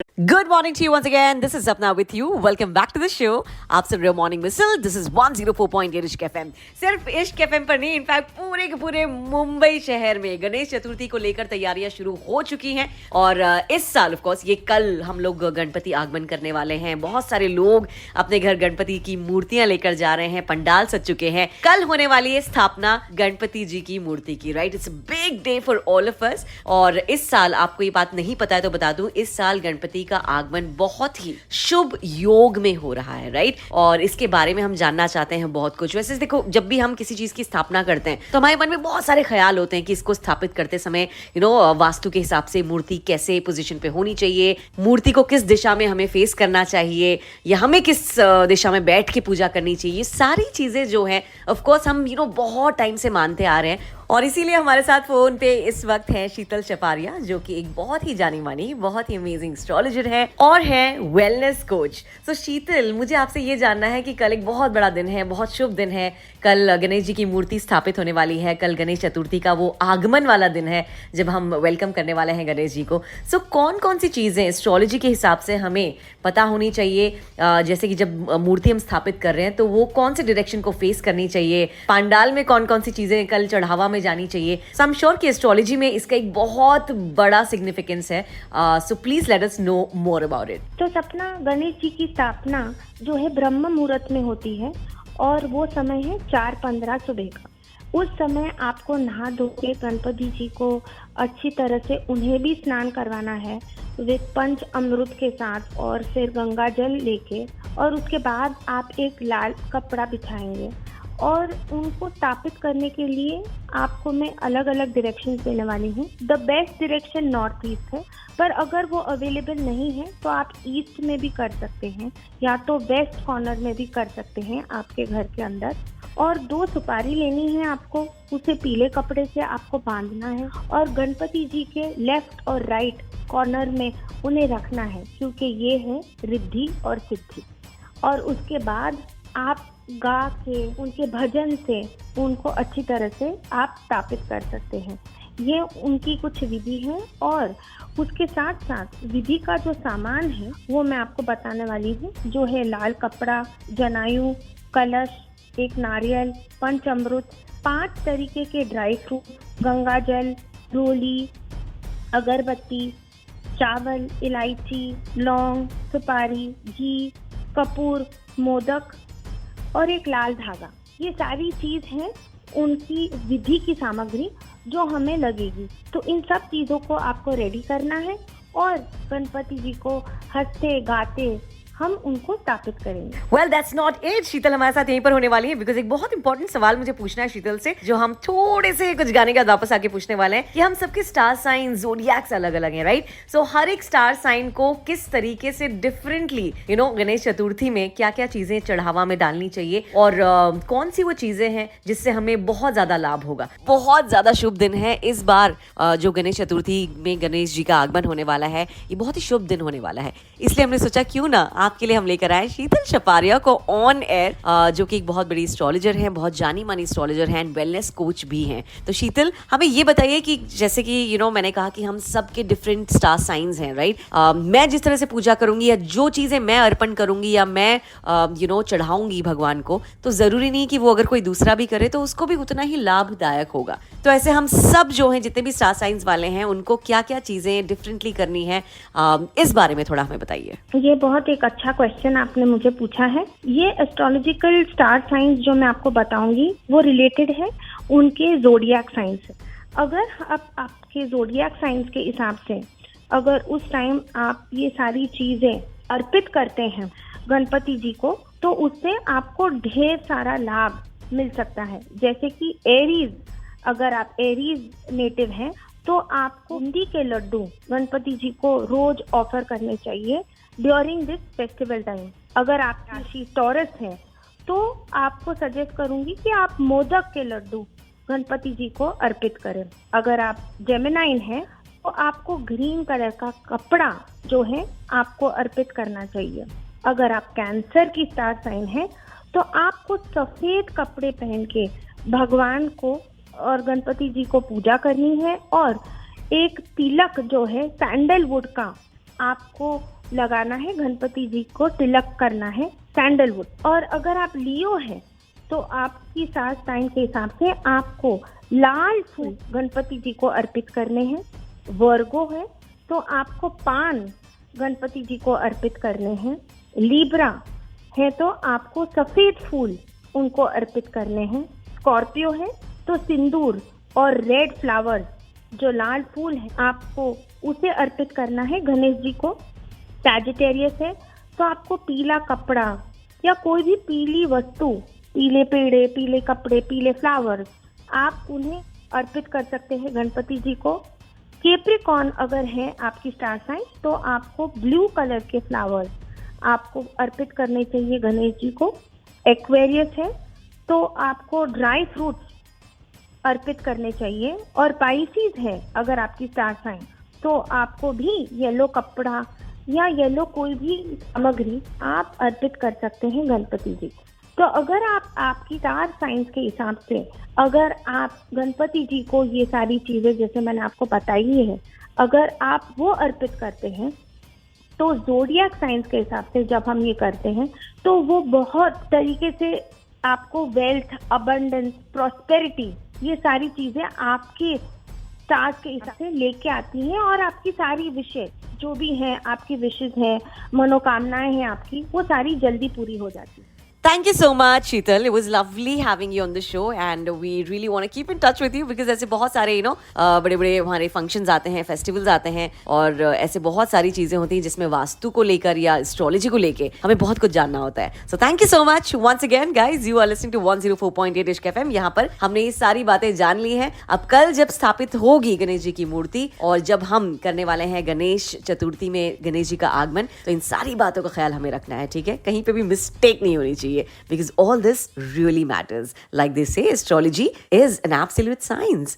Good morning to you once again. This is Sapna with you. Welcome back to the show. आप सुन रहे हो morning misal. This is 104.8 इश्क FM. सिर्फ इश्क FM पर नहीं, इनफैक्ट पूरे के पूरे मुंबई शहर में गणेश चतुर्थी को लेकर तैयारियां शुरू हो चुकी हैं. और इस साल ऑफ कोर्स ये कल हम लोग गणपति आगमन करने वाले हैं. बहुत सारे लोग अपने घर गणपति की मूर्तियां लेकर जा रहे हैं. पंडाल सज चुके हैं. कल होने वाली है स्थापना गणपति जी की मूर्ति की. Right, it's a big day for all of us. और इस साल आपको ये बात नहीं पता है तो बता दूं, इस साल गणपति का आगमन बहुत ही शुभ योग में हो रहा है. राइट, और इसके बारे में हम जानना चाहते हैं बहुत कुछ. वैसे देखो, जब भी हम किसी चीज की स्थापना करते हैं तो हमारे मन में बहुत सारे ख्याल होते हैं कि इसको स्थापित करते समय वास्तु के हिसाब से मूर्ति कैसे पोजीशन पे होनी चाहिए, मूर्ति को किस दिशा में हमें फेस करना चाहिए, या हमें किस दिशा में बैठ के पूजा करनी चाहिए. सारी चीजें जो है ऑफ कोर्स हम बहुत टाइम से मानते आ रहे हैं. और इसीलिए हमारे साथ फोन पे इस वक्त है शीतल छपारिया, जो कि एक बहुत ही जानी मानी, बहुत ही अमेजिंग एस्ट्रोलॉजर है और है वेलनेस कोच. सो शीतल, मुझे आपसे ये जानना है कि कल एक बहुत बड़ा दिन है, बहुत शुभ दिन है. कल गणेश जी की मूर्ति स्थापित होने वाली है. कल गणेश चतुर्थी का वो आगमन वाला दिन है जब हम वेलकम करने वाले हैं गणेश जी को. सो कौन कौन सी चीजें एस्ट्रोलॉजी के हिसाब से हमें पता होनी चाहिए, जैसे कि जब मूर्ति हम स्थापित कर रहे हैं तो वो कौन से डायरेक्शन को फेस करनी चाहिए, पंडाल में कौन कौन सी चीजें कल चढ़ावा में जानी चाहिए. सो आई एम श्योर कि एस्ट्रोलॉजी में इसका एक बहुत बड़ा सिग्निफिकेंस है. So please let us know more about it. तो सपना, गणेश जी की स्थापना जो है ब्रह्म मुहूर्त में होती है और वो समय है 4:15 सुबह का. उस समय आपको नहा धो के गणपति जी को अच्छी तरह से उन्हें भी स्नान करवाना है विद पंच अमृत के साथ, और फिर गंगा जल लेके, और उसके बाद आप एक लाल कपड़ा बिछाएंगे. और उनको स्थापित करने के लिए आपको मैं अलग अलग डायरेक्शन देने वाली हूँ. The best direction north east है, पर अगर वो अवेलेबल नहीं है तो आप ईस्ट में भी कर सकते हैं, या तो वेस्ट कॉर्नर में भी कर सकते हैं आपके घर के अंदर. और 2 सुपारी लेनी है आपको, उसे पीले कपड़े से आपको बांधना है और गणपति जी के लेफ्ट और राइट कॉर्नर में उन्हें रखना है, क्योंकि ये है रिद्धि और सिद्धि. और उसके बाद आप गा के उनके भजन से उनको अच्छी तरह से आप स्थापित कर सकते हैं. ये उनकी कुछ विधि है. और उसके साथ साथ विधि का जो सामान है वो मैं आपको बताने वाली हूँ, जो है लाल कपड़ा, जनायु, कलश, एक नारियल, पंचामृत, 5 तरीके के ड्राई फ्रूट, गंगा जल, रोली, अगरबत्ती, चावल, इलायची, लौंग, सुपारी, घी, कपूर, मोदक और एक लाल धागा. ये सारी चीज है उनकी विधि की सामग्री जो हमें लगेगी. तो इन सब चीजों को आपको रेडी करना है और गणपति जी को हंसते गाते हम उनको स्थापित करेंगे. Well that's not it. Sheetal हमारे साथ यहीं पर होने वाली है, बिकॉज एक बहुत इंपॉर्टेंट सवाल मुझे पूछना है शीतल से, जो हम थोड़े से कुछ गाने के बाद वापस आके पूछने वाले हैं, कि हम सबके स्टार साइन जोडिएक्स अलग अलग हैं. राइट, सो हर एक स्टार साइन को किस तरीके से डिफरेंटली गणेश चतुर्थी में क्या क्या चीजें चढ़ावा में डालनी चाहिए, और कौन सी वो चीजें हैं जिससे हमें बहुत ज्यादा लाभ होगा. बहुत ज्यादा शुभ दिन है इस बार. जो गणेश चतुर्थी में गणेश जी का आगमन होने वाला है, ये बहुत ही शुभ दिन होने वाला है. इसलिए हमने सोचा क्यों ना आपके लिए हम लेकर आए शीतल छपारिया को ऑन एयर, जो कि एक बहुत बड़ी एस्ट्रोलॉजर हैं, बहुत जानी मानी एस्ट्रोलॉजर हैं, वेलनेस कोच भी हैं. तो शीतल, हमें ये बताइए कि जैसे कि मैंने कहा कि हम सबके डिफरेंट स्टार साइंस हैं. राइट, मैं जिस तरह से पूजा करूंगी या जो चीजें मैं अर्पण करूंगी या मैं चढ़ाऊंगी भगवान को, तो जरूरी नहीं कि वो अगर कोई दूसरा भी करे तो उसको भी उतना ही लाभदायक होगा. तो ऐसे हम सब जो हैं, जितने भी स्टार साइंस वाले हैं, उनको क्या क्या चीजें डिफरेंटली करनी है, इस बारे में थोड़ा हमें बताइए. ये बहुत एक अच्छा क्वेश्चन आपने मुझे पूछा है. ये एस्ट्रोलॉजिकल स्टार साइंस जो मैं आपको बताऊंगी वो रिलेटेड है उनके जोडिएक साइंस से. अगर आपके जोडिएक साइंस के हिसाब से अगर उस टाइम आप ये सारी चीजें अर्पित करते हैं गणपति जी को, तो उससे आपको ढेर सारा लाभ मिल सकता है. जैसे कि एरीज, अगर आप एरीज नेटिव हैं तो आपको बूंदी के लड्डू गणपति जी को रोज ऑफर करने चाहिए ड्यूरिंग दिस फेस्टिवल टाइम. अगर आप राशि टॉरस है तो आपको सजेस्ट करूंगी कि आप मोदक के लड्डू गणपति जी को अर्पित करें. अगर आप जेमिनाइन है तो आपको ग्रीन कलर का कपड़ा जो है आपको अर्पित करना चाहिए. अगर आप कैंसर की स्टार साइन है तो आपको सफेद कपड़े पहन के भगवान को और गणपति जी को पूजा करनी है, और एक तिलक जो है सैंडलवुड का आपको लगाना है गणपति जी को, तिलक करना है सैंडलवुड। और अगर आप लियो है तो आपकी स्टार साइन के हिसाब से आपको लाल फूल गणपति जी को अर्पित करने हैं। वर्गो है तो आपको पान गणपति जी को अर्पित करने हैं। लीब्रा है तो आपको सफेद फूल उनको अर्पित करने हैं। स्कॉर्पियो है तो सिंदूर और रेड फ्लावर जो लाल फूल है आपको उसे अर्पित करना है गणेश जी को। सैजिटेरियस है तो आपको पीला कपड़ा या कोई भी पीली वस्तु, पीले पेड़े, पीले कपड़े, पीले फ्लावर्स, आप उन्हें अर्पित कर सकते हैं गणपति जी को। कैप्रिकॉर्न अगर है आपकी स्टार साइन तो आपको ब्लू कलर के फ्लावर्स आपको अर्पित करने चाहिए गणेश जी को। एक्वेरियस है तो आपको ड्राई फ्रूट्स अर्पित करने चाहिए। और पाइसिस है अगर आपकी स्टार साइन तो आपको भी येलो कपड़ा या येलो कोई भी सामग्री आप अर्पित कर सकते हैं गणपति जी को। तो अगर आप आपकी स्टार साइंस के हिसाब से अगर आप गणपति जी को ये सारी चीजें जैसे मैंने आपको बताई है, अगर आप वो अर्पित करते हैं तो ज़ोडिएक साइंस के हिसाब से जब हम ये करते हैं तो वो बहुत तरीके से आपको वेल्थ, अबंडेंस, प्रॉस्पेरिटी ये सारी चीजें आपके स्टार्स के हिसाब से लेके आती हैं और आपकी सारी विशेष जो भी हैं, आपकी विशेष हैं, मनोकामनाएं हैं आपकी, वो सारी जल्दी पूरी हो जाती है। Thank you so much, Sheetal. It was lovely having you on the show and we really want to keep in touch with you because ऐसे बहुत सारे बड़े-बड़े हमारे functions आते हैं, festivals आते हैं और ऐसे बहुत सारी चीजें होती हैं जिसमें वास्तु को लेकर या एस्ट्रोलॉजी को लेके हमें बहुत कुछ जानना होता है. So thank you so much once again guys. You are listening to 104.8 इश्क FM. यहाँ पर हमने ये सारी बातें जान ली हैं. अब कल जब स्थापित होगी गणेश जी की मूर्ति और जब हम करने वाले हैं गणेश चतुर्थी में गणेश जी का आगमन, तो इन सारी बातों का ख्याल हमें रखना है, ठीक है? कहीं पे भी मिस्टेक नहीं होनी चाहिए. Because all this really matters. Like they say, astrology is an absolute science.